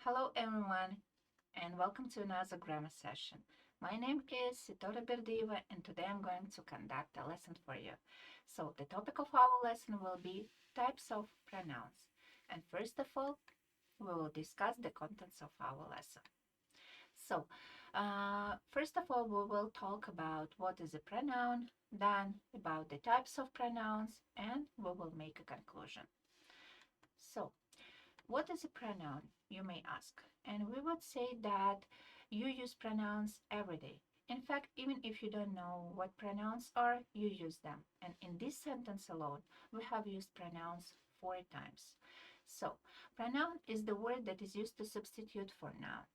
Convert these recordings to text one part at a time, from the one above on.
Hello everyone and welcome to another grammar session. My name is Sitora Berdiyeva and today I'm going to conduct a lesson for you. So the topic of our lesson will be types of pronouns. And first of all, we will discuss the contents of our lesson. So first of all, we will talk about what is a pronoun, then about the types of pronouns, and we will make a conclusion. So what is a pronoun, you may ask? And we would say that you use pronouns every day. In fact, even if you don't know what pronouns are, you use them. And in this sentence alone, we have used pronouns 4 times. So, pronoun is the word that is used to substitute for noun.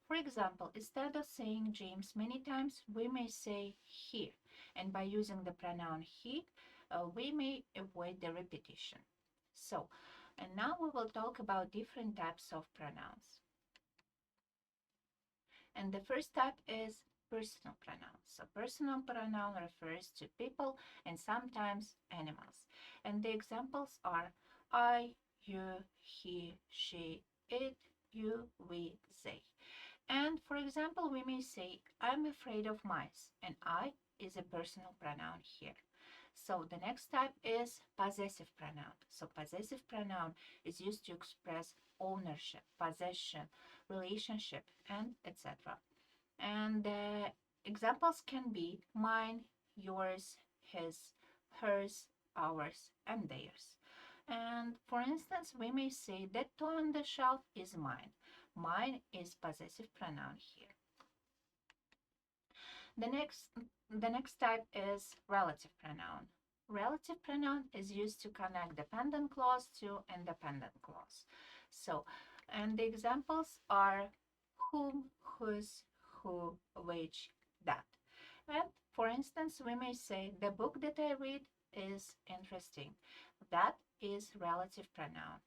For example, instead of saying James many times, we may say he. And by using the pronoun he, we may avoid the repetition. So, and now we will talk about different types of pronouns. And the first type is personal pronouns. So personal pronoun refers to people and sometimes animals. And the examples are I, you, he, she, it, you, we, they. And for example, we may say I'm afraid of mice, and I is a personal pronoun here. So the next type is possessive pronoun. So possessive pronoun is used to express ownership, possession, relationship, and etc. And the examples can be mine, yours, his, hers, ours, and theirs. And for instance, we may say that toy on the shelf is mine. Mine is possessive pronoun here. The next, the next type is relative pronoun. Relative pronoun is used to connect dependent clause to independent clause. So, and the examples are whom, whose, who, which, that. And for instance, we may say the book that I read is interesting. That is relative pronoun.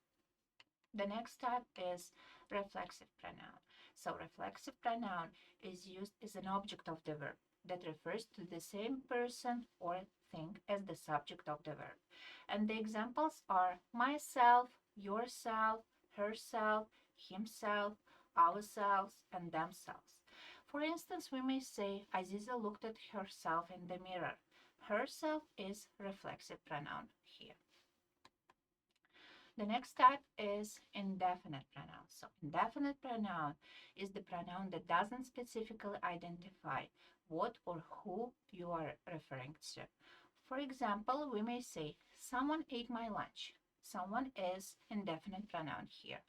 The next type is reflexive pronoun. So reflexive pronoun is used as an object of the verb that refers to the same person or thing as the subject of the verb. And the examples are myself, yourself, herself, himself, ourselves, and themselves. For instance, we may say Aziza looked at herself in the mirror. Herself is reflexive pronoun here. The next type is indefinite pronoun. So indefinite pronoun is the pronoun that doesn't specifically identify what or who you are referring to. For example, we may say, someone ate my lunch. Someone is indefinite pronoun here.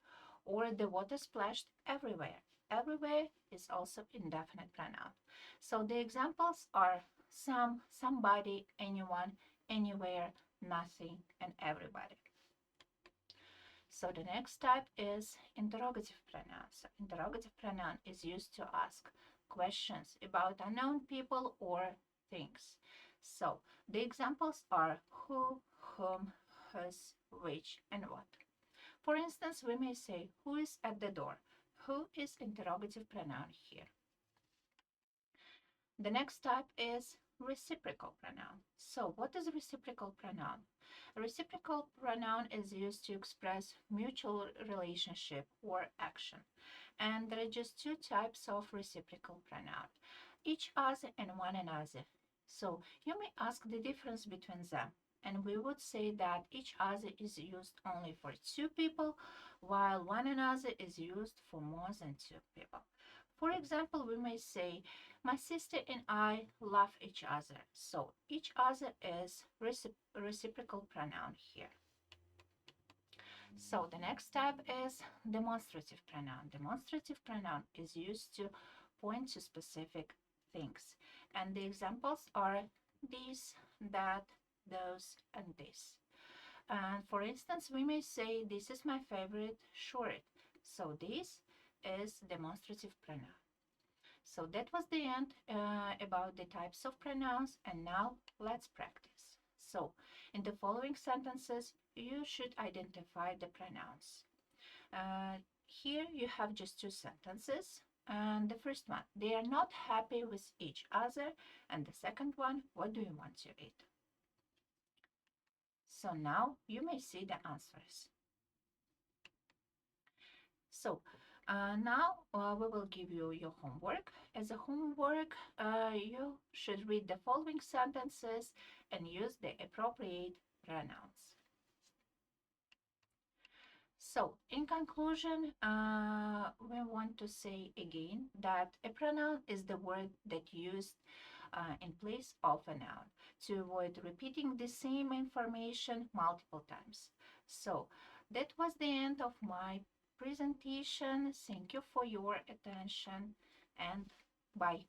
Or the water splashed everywhere. Everywhere is also indefinite pronoun. So the examples are some, somebody, anyone, anywhere, nothing, and everybody. So the next type is interrogative pronoun. So interrogative pronoun is used to ask questions about unknown people or things. So the examples are who, whom, whose, which, and what. For instance, we may say who is at the door. Who is interrogative pronoun here. The next type is reciprocal pronoun. So what is reciprocal pronoun? A reciprocal pronoun is used to express mutual relationship or action. And there are just 2 types of reciprocal pronoun, each other and one another. So you may ask the difference between them. And we would say that each other is used only for 2 people, while one another is used for more than 2 people. For example, we may say, my sister and I love each other. So each other is reciprocal pronoun here. So the next type is demonstrative pronoun. Demonstrative pronoun is used to point to specific things. And the examples are these, that, those, and this. And for instance, we may say, this is my favorite shirt. So this is demonstrative pronoun. So that was the end about the types of pronouns, and now let's practice. So in the following sentences, you should identify the pronouns. Here you have just 2 sentences. And the first one, they are not happy with each other. And the second one, what do you want to eat? So now you may see the answers. So Now we will give you your homework. As a homework, you should read the following sentences and use the appropriate pronouns. So, in conclusion, we want to say again that a pronoun is the word that used in place of a noun to avoid repeating the same information multiple times. So, that was the end of my presentation. Thank you for your attention and bye.